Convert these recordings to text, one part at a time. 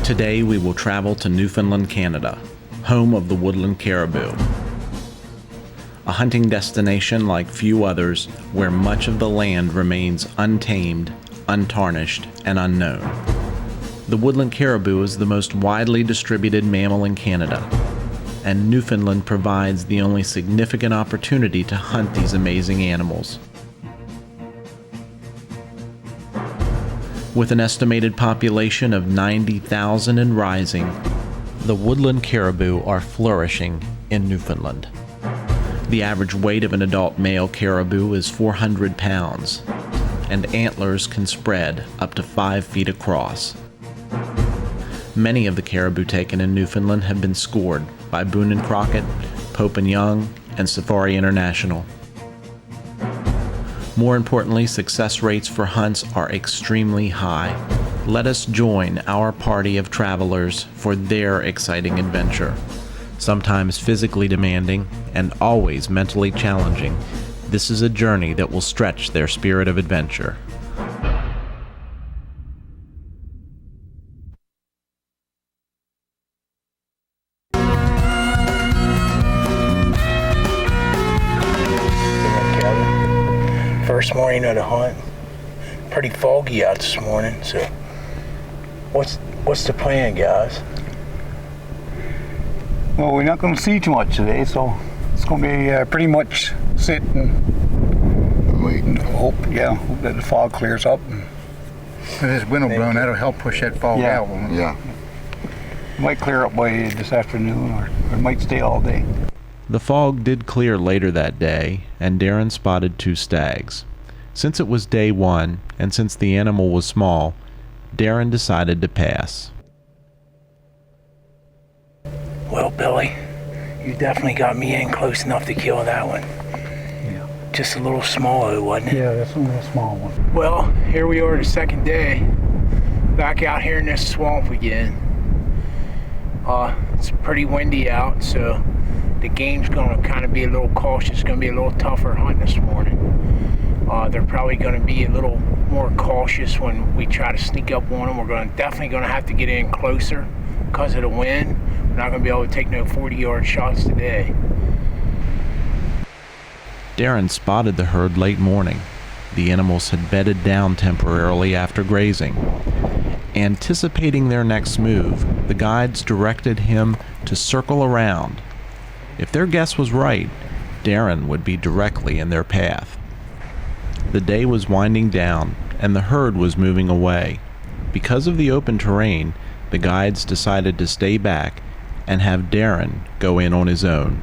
Today we will travel to Newfoundland, Canada, home of the Woodland Caribou. A hunting destination like few others, where much of the land remains untamed, untarnished, and unknown. The Woodland Caribou is the most widely distributed mammal in Canada, and Newfoundland provides the only significant opportunity to hunt these amazing animals. With an estimated population of 90,000 and rising, the Woodland Caribou are flourishing in Newfoundland. The average weight of an adult male caribou is 400 pounds, and antlers can spread up to 5 feet across. Many of the caribou taken in Newfoundland have been scored by Boone & Crockett, Pope & Young, and Safari International. More importantly, success rates for hunts are extremely high. Let us join our party of travelers for their exciting adventure. Sometimes physically demanding and always mentally challenging, this is a journey that will stretch their spirit of adventure. First morning of the hunt. Pretty foggy out this morning, so what's the plan, guys? Well, we're not going to see too much today, so it's going to be pretty much sit and wait and hope that the fog clears up. If this wind will blow, that'll help push that fog out. Yeah. It might clear up by this afternoon, or it might stay all day. The fog did clear later that day, and Darren spotted 2 stags. Since it was day 1, and since the animal was small, Darren decided to pass. Well, Billy, you definitely got me in close enough to kill that one. Yeah. Just a little small, wasn't it? Yeah, that's only a small one. Well, here we are the second day, back out here in this swamp again. It's pretty windy out, so the game's going to kind of be a little cautious. It's going to be a little tougher hunt this morning. They're probably going to be a little more cautious when we try to sneak up on them. We're definitely going to have to get in closer because of the wind. We're not going to be able to take no 40-yard shots today. Darren spotted the herd late morning. The animals had bedded down temporarily after grazing. Anticipating their next move, the guides directed him to circle around. If their guess was right, Darren would be directly in their path. The day was winding down, and the herd was moving away. Because of the open terrain, the guides decided to stay back and have Darren go in on his own.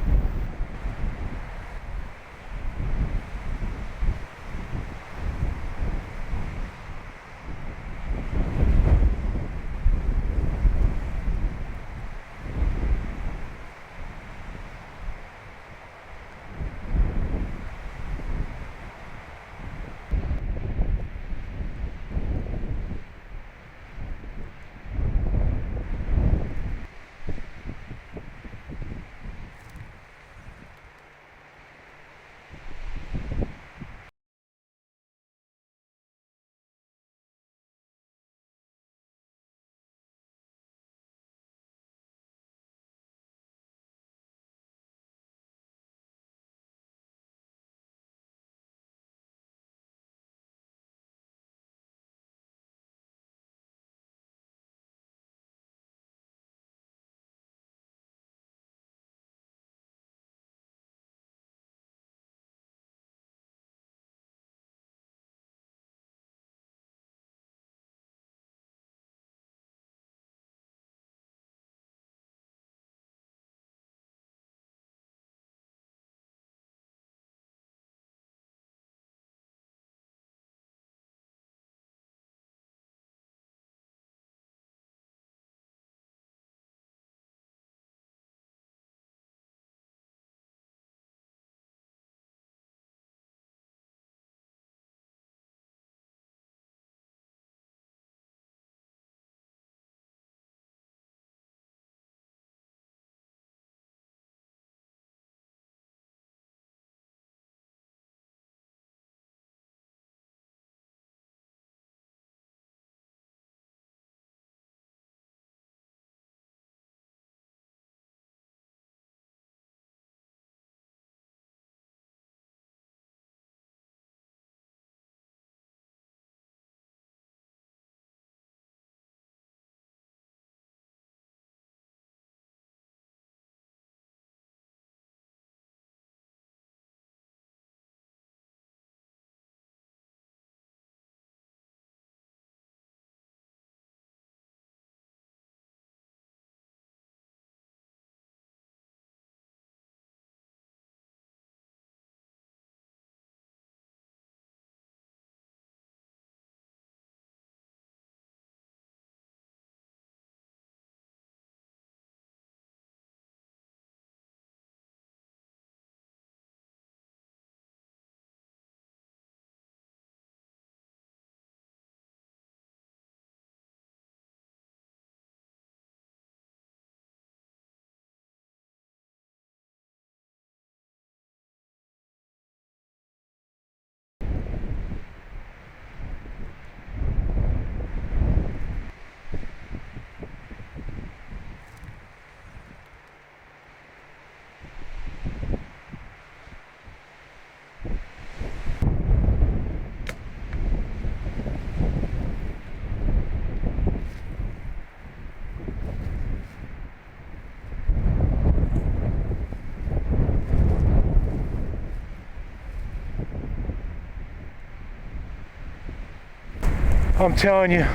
I'm telling you,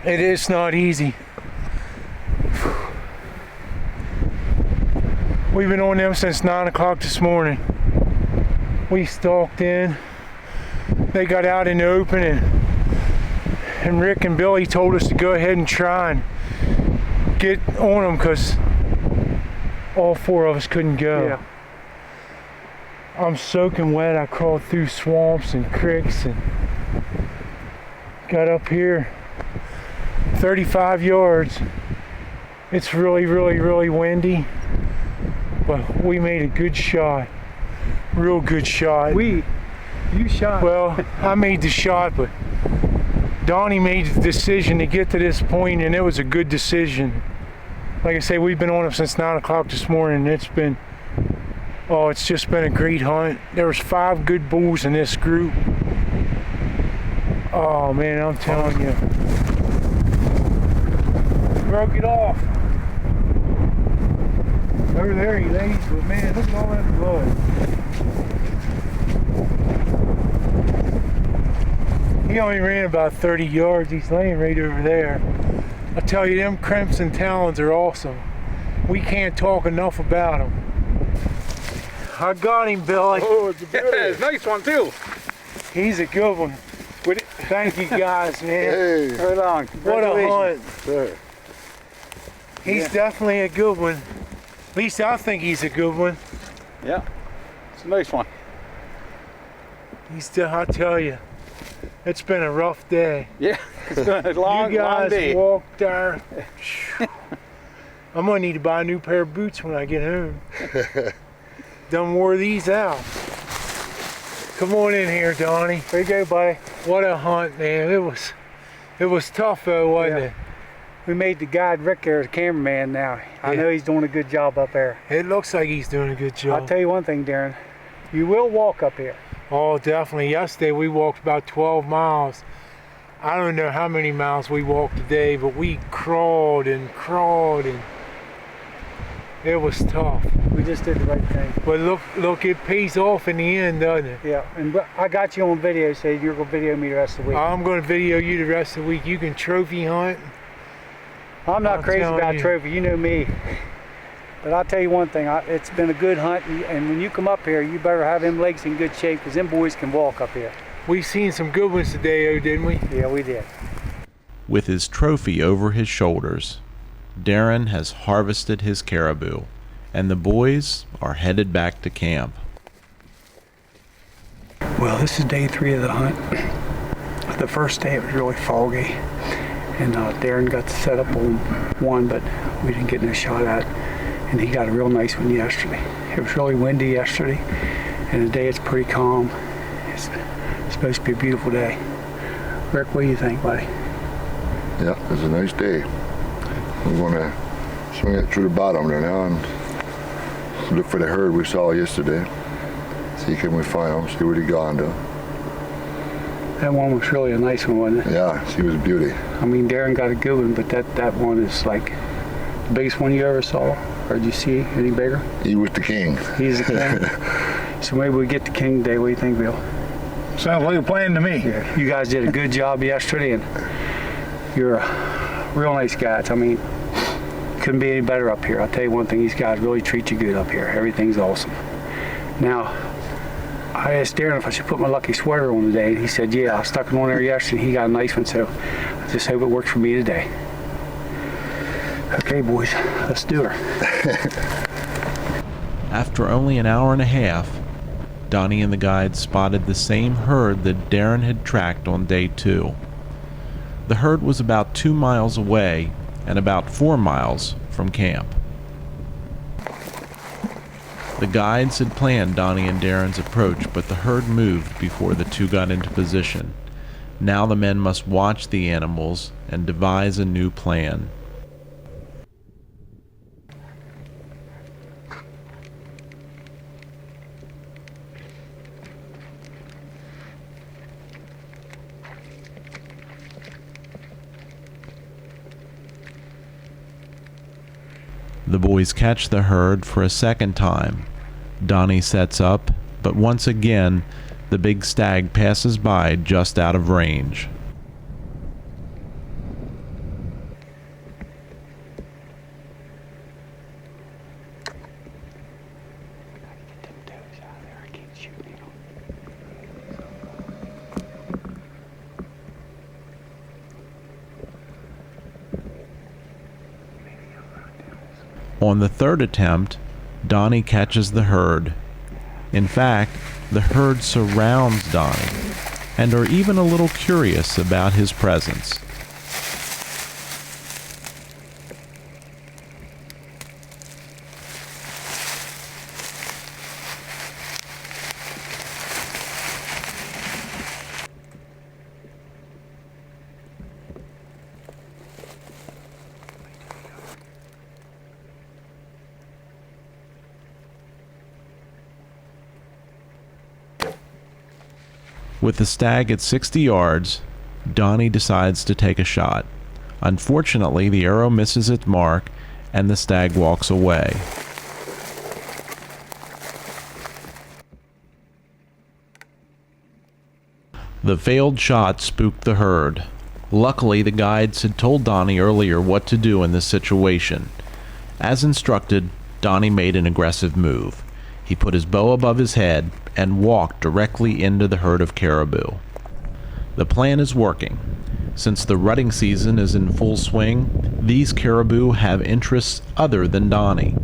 it is not easy. We've been on them since 9 o'clock this morning. We stalked in. They got out in the open, and Rick and Billy told us to go ahead and try and get on them because all 4 of us couldn't go. Yeah. I'm soaking wet. I crawled through swamps and creeks and got up here 35 yards. It's really, really, really windy, but we made a good shot. Real good shot. You shot. Well, I made the shot, but Donnie made the decision to get to this point, and it was a good decision. Like I say, we've been on them since 9 o'clock this morning, and it's just been a great hunt. There was 5 good bulls in this group. Oh man, I'm telling you. Broke it off. Over there he lays, but man, look at all that blood. He only ran about 30 yards. He's laying right over there. I tell you, them crimson talons are awesome. We can't talk enough about them. I got him, Billy. Oh, it's a beauty. Nice one too. He's a good one. Thank you guys, man. Hey, right on. What a hunt. Sir. He's definitely a good one. At least I think he's a good one. Yeah, it's a nice one. I tell you, it's been a rough day. Yeah, it's been a long You guys day. walked there. I'm gonna need to buy a new pair of boots when I get home. Done wore these out. Come on in here, Donnie. There you go, buddy. What a hunt, man. It was tough though, wasn't it? We made the guide Rick there the cameraman now. I know he's doing a good job up there. It looks like he's doing a good job. I'll tell you one thing, Darren. You will walk up here. Oh, definitely. Yesterday we walked about 12 miles. I don't know how many miles we walked today, but we crawled and it was tough. We just did the right thing. But look, it pays off in the end, doesn't it? Yeah, and I got you on video, so you're going to video me the rest of the week. I'm going to video you the rest of the week. You can trophy hunt. I'm not I'm crazy telling about you. trophy, you know me. But I'll tell you one thing, it's been a good hunt, and when you come up here, you better have them legs in good shape, because them boys can walk up here. We seen some good ones today, didn't we? Yeah, we did. With his trophy over his shoulders, Darren has harvested his caribou, and the boys are headed back to camp. Well, this is day 3 of the hunt. The first day it was really foggy, and Darren got to set up on one, but we didn't get no shot at, and he got a real nice one yesterday. It was really windy yesterday, and today it's pretty calm. It's supposed to be a beautiful day. Rick, what do you think, buddy? Yeah, it's a nice day. We're going to swing it through the bottom there now and look for the herd we saw yesterday. See can we find them, see where they gone to. That one was really a nice one, wasn't it? Yeah, she was a beauty. I mean, Darren got a good one, but that one is like the biggest one you ever saw. Or did you see any bigger? He was the king. He's the king. So maybe we get the king today. What do you think, Bill? Sounds like a plan to me. Yeah, you guys did a good job yesterday, and you're real nice guys. I mean, couldn't be any better up here. I'll tell you one thing, these guys really treat you good up here. Everything's awesome. Now, I asked Darren if I should put my lucky sweater on today, and he said, yeah, I stuck it on there yesterday. He got a nice one, so I just hope it works for me today. Okay, boys, let's do her. After only an hour and a half, Donnie and the guide spotted the same herd that Darren had tracked on day 2. The herd was about 2 miles away and about 4 miles from camp. The guides had planned Donnie and Darren's approach, but the herd moved before the two got into position. Now the men must watch the animals and devise a new plan. The boys catch the herd for a second time. Donnie sets up, but once again, the big stag passes by just out of range. On the third attempt, Donnie catches the herd. In fact, the herd surrounds Donnie and are even a little curious about his presence. With the stag at 60 yards, Donnie decides to take a shot. Unfortunately, the arrow misses its mark and the stag walks away. The failed shot spooked the herd. Luckily, the guides had told Donnie earlier what to do in this situation. As instructed, Donnie made an aggressive move. He put his bow above his head and walked directly into the herd of caribou. The plan is working. Since the rutting season is in full swing, these caribou have interests other than Donnie.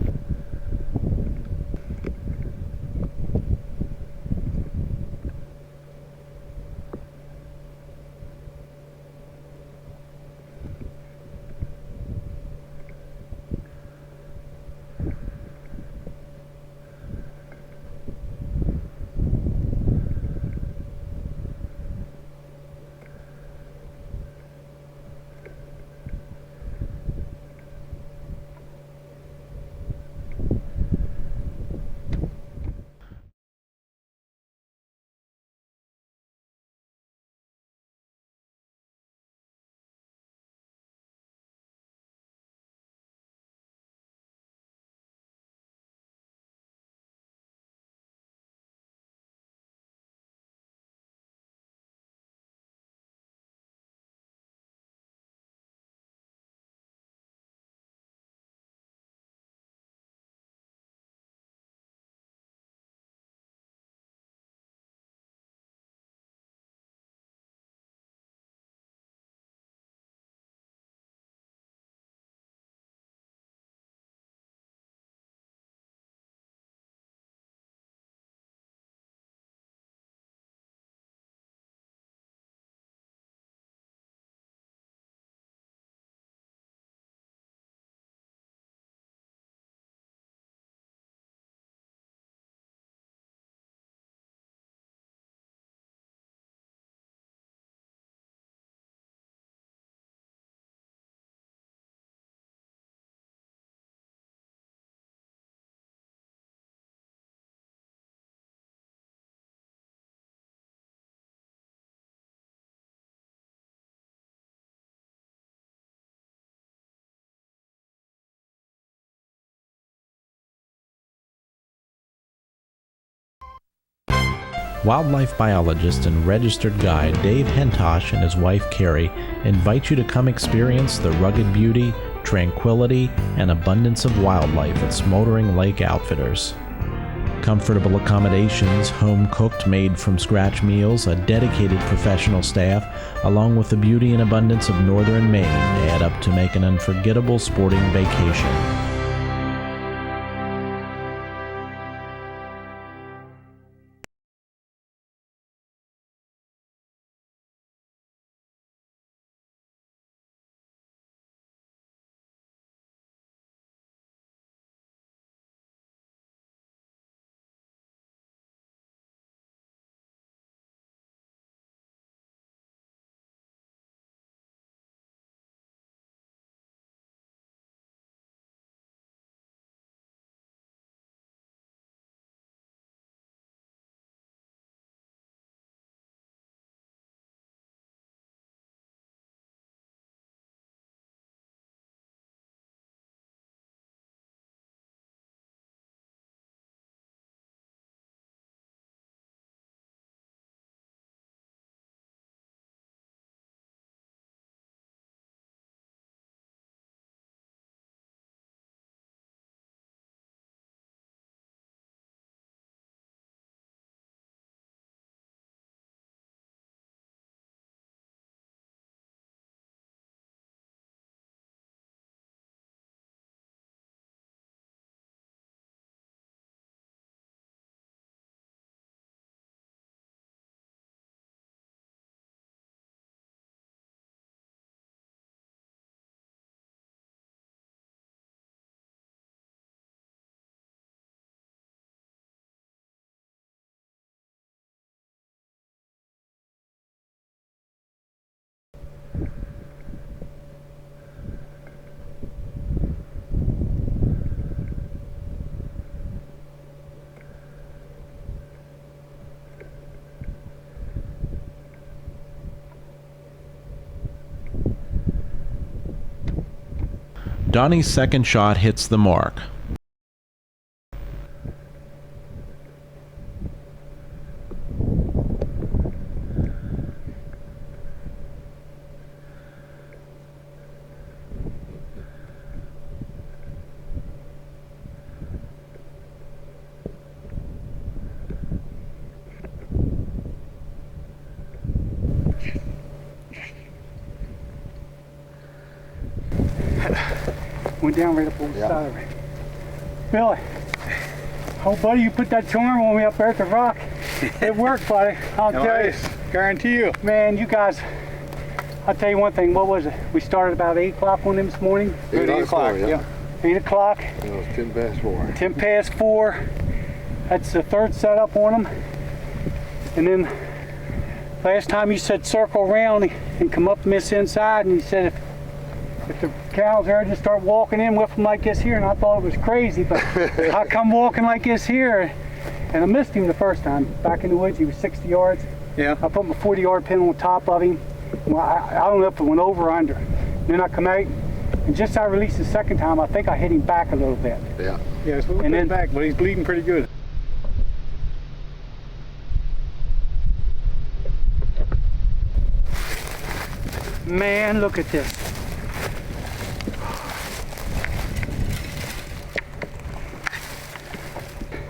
Wildlife biologist and registered guide Dave Hentosh and his wife Carrie invite you to come experience the rugged beauty, tranquility, and abundance of wildlife at Smoldering Lake Outfitters. Comfortable accommodations, home-cooked, made-from-scratch meals, a dedicated professional staff, along with the beauty and abundance of northern Maine add up to make an unforgettable sporting vacation. Donnie's second shot hits the mark. Went down right up on the side of it. Billy, oh buddy, you put that charm on me up there at the rock. It worked, buddy. I'll tell you. Guarantee you. Man, you guys, I'll tell you one thing. What was it? We started about 8 o'clock on them this morning. 8 o'clock, yeah. 8 o'clock. It was 10 past 4. 10 past 4. That's the third setup on them. And then last time you said circle around and come up this inside, and you said if the cows there just start walking in with them like this here, and I thought it was crazy, but I come walking like this here, and I missed him the first time. Back in the woods, he was 60 yards. Yeah. I put my 40-yard pin on top of him. Well, I don't know if it went over or under. Then I come out, and just as I released the second time, I think I hit him back a little bit. Yeah. Yeah, it's a little bit back, but he's bleeding pretty good. Man, look at this.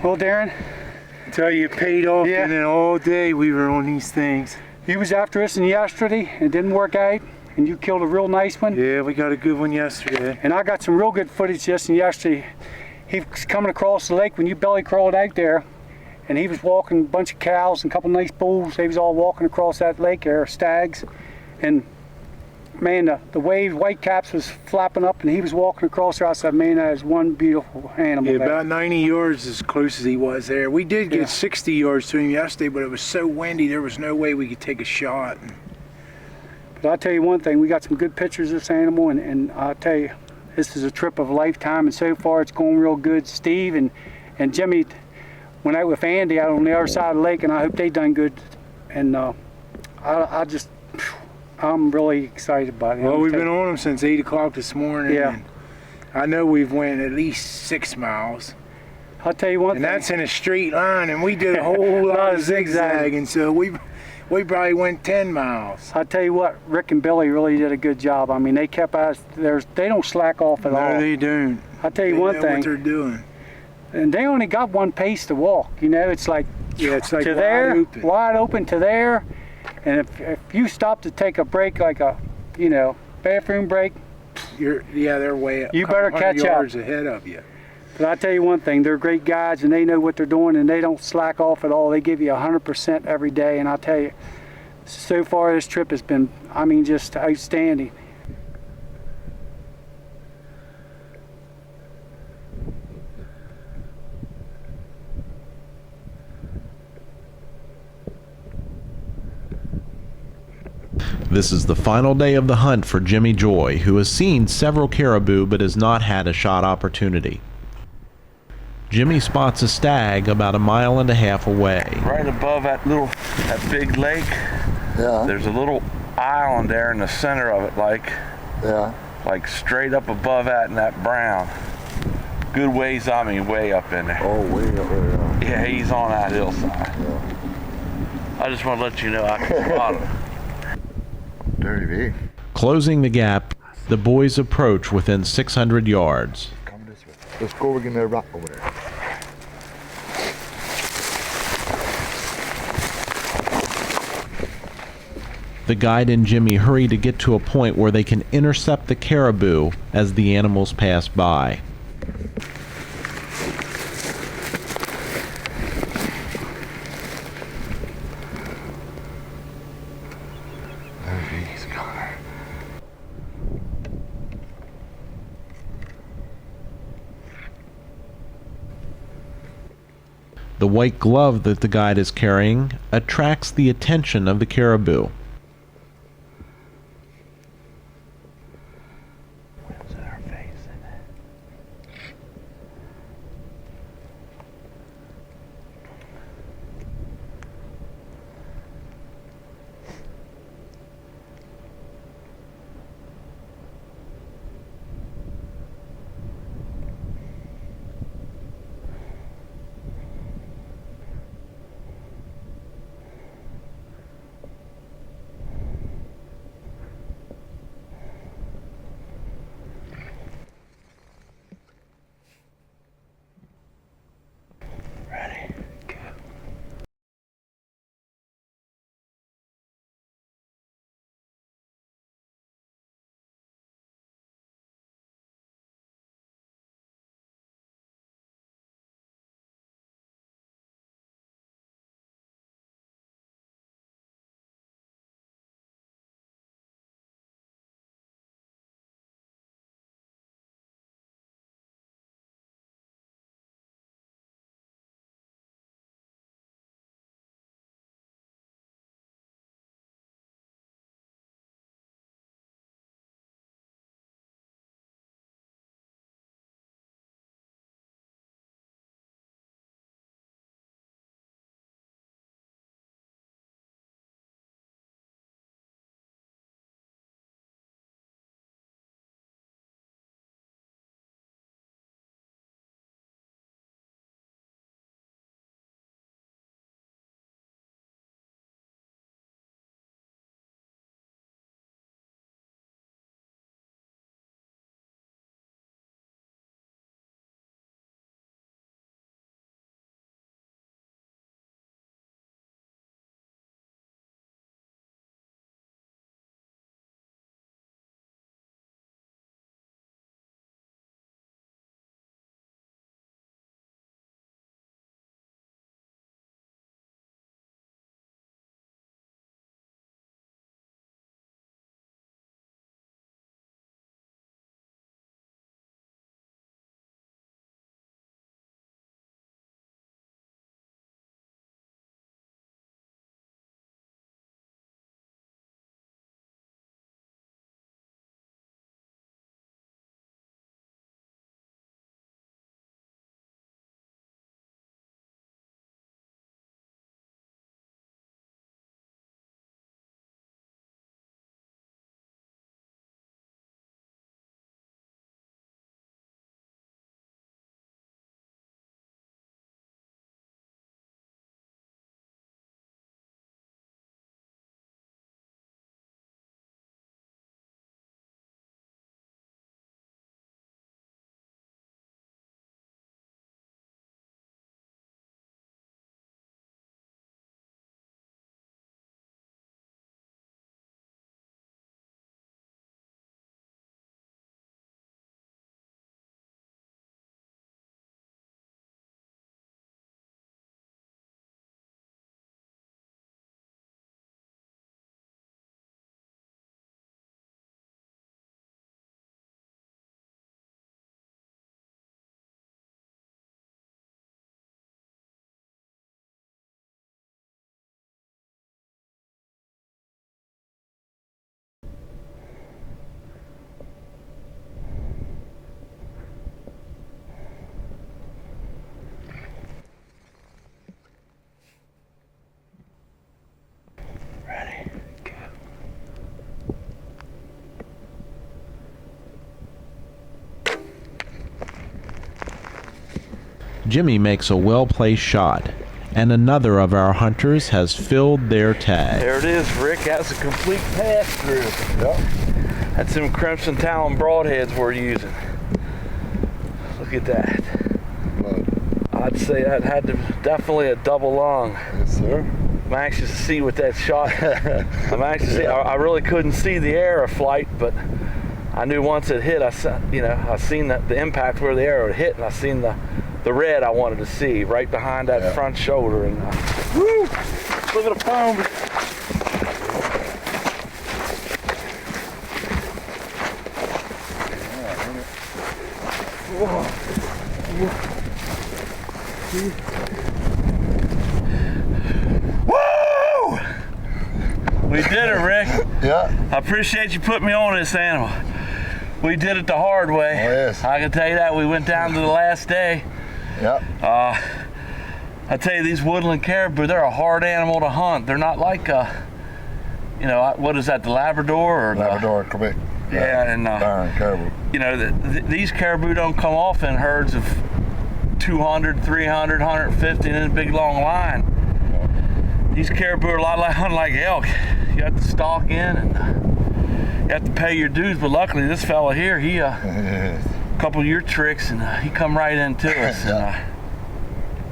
Well, Darren, Tell you, it paid off, Yeah. and then all day we were on these things. he was after us yesterday, and it didn't work out, and you killed a real nice one. Yeah, we got a good one yesterday. And I got some real good footage just yesterday. He was coming across the lake when you belly crawled out there, and he was walking a bunch of cows and a couple nice bulls. They was all walking across that lake there, stags. And man, the wave, white caps was flapping up, and he was walking across there. I said, man, that is one beautiful animal. Yeah, there. about 90 yards as close as he was there. We did get 60 yards to him yesterday, but it was so windy, there was no way we could take a shot. But I'll tell you one thing, we got some good pictures of this animal, and I'll tell you, this is a trip of a lifetime, and so far it's going real good. Steve and Jimmy went out with Andy out on the other side of the lake, and I hope they done good. And I'm really excited about it. Well, we've been on them since 8 o'clock this morning. Yeah. And I know we've went at least 6 miles. I'll tell you one And thing. that's in a straight line, and we did a whole lot of zigzagging, so we probably went 10 miles. I'll tell you what, Rick and Billy really did a good job. I mean, they kept us, they don't slack off at all. No, they don't. I'll tell you They one know thing, what they're doing. and they only got one pace to walk. You know, it's like, Yeah, it's like to wide there, open. wide open to there. And if you stop to take a break, like a, bathroom break, They're way up. You better couple hundred catch up. yards ahead of you. but I tell you one thing, they're great guides, and they know what they're doing, and they don't slack off at all. They give you 100% every day, and I'll tell you, so far this trip has been, just outstanding. This is the final day of the hunt for Jimmy Joy, who has seen several caribou but has not had a shot opportunity. Jimmy spots a stag about 1.5 miles away. Right above that big lake, Yeah. there's a little island there in the center of it, Yeah. like straight up above that in that brown. Good ways, way up in there. Oh, way up there. Yeah, he's on that hillside. I just want to let you know I can spot him. Dirty big. Closing the gap, the boys approach within 600 yards. Come this way. Let's go over again that rock over there. The guide and Jimmy hurry to get to a point where they can intercept the caribou as the animals pass by. He's gone. The white glove that the guide is carrying attracts the attention of the caribou. Jimmy makes a well-placed shot, and another of our hunters has filled their tag. There it is, Rick. That's a complete pass-through. Yep. That's some Crimson Talon broadheads we're using. Look at that. I'd say that had to definitely a double lung. Yes, sir. I'm anxious to see what that shot. I'm anxious to see. I really couldn't see the arrow flight, but I knew once it hit, I seen the impact where the arrow had hit, and I seen the red I wanted to see right behind that front shoulder. And woo! Look at the foam. Woo! We did it, Rick. Yeah. I appreciate you putting me on this animal. We did it the hard way. Oh, yes. I can tell you that. We went down to the last day. Yep. I tell you, these woodland caribou, they're a hard animal to hunt. They're not like, what is that, the Labrador? Or Labrador, Quebec. Yeah, and Darrin caribou. you know, these caribou don't come off in herds of 200, 300, 150 in a big long line. These caribou are a lot like hunting like elk. You have to stalk in and you have to pay your dues. But luckily, this fella here, he a couple of your tricks and he come right into us. And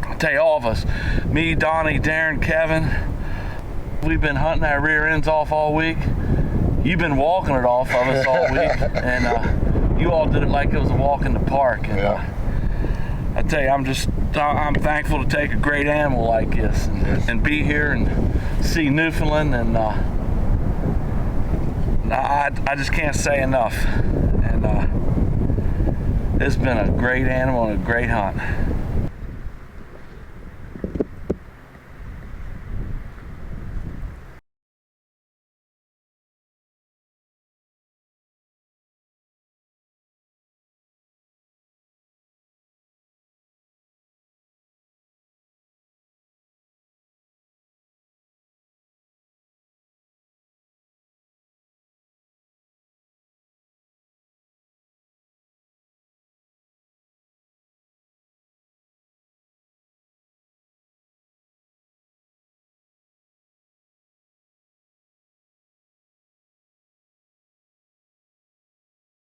I'll tell you, all of us, me, Donnie, Darren, Kevin, we've been hunting our rear ends off all week. You've been walking it off of us all week, and you all did it like it was a walk in the park. And, I tell you, I'm thankful to take a great animal like this and be here and see Newfoundland, and I just can't say enough. And it's been a great animal and a great hunt.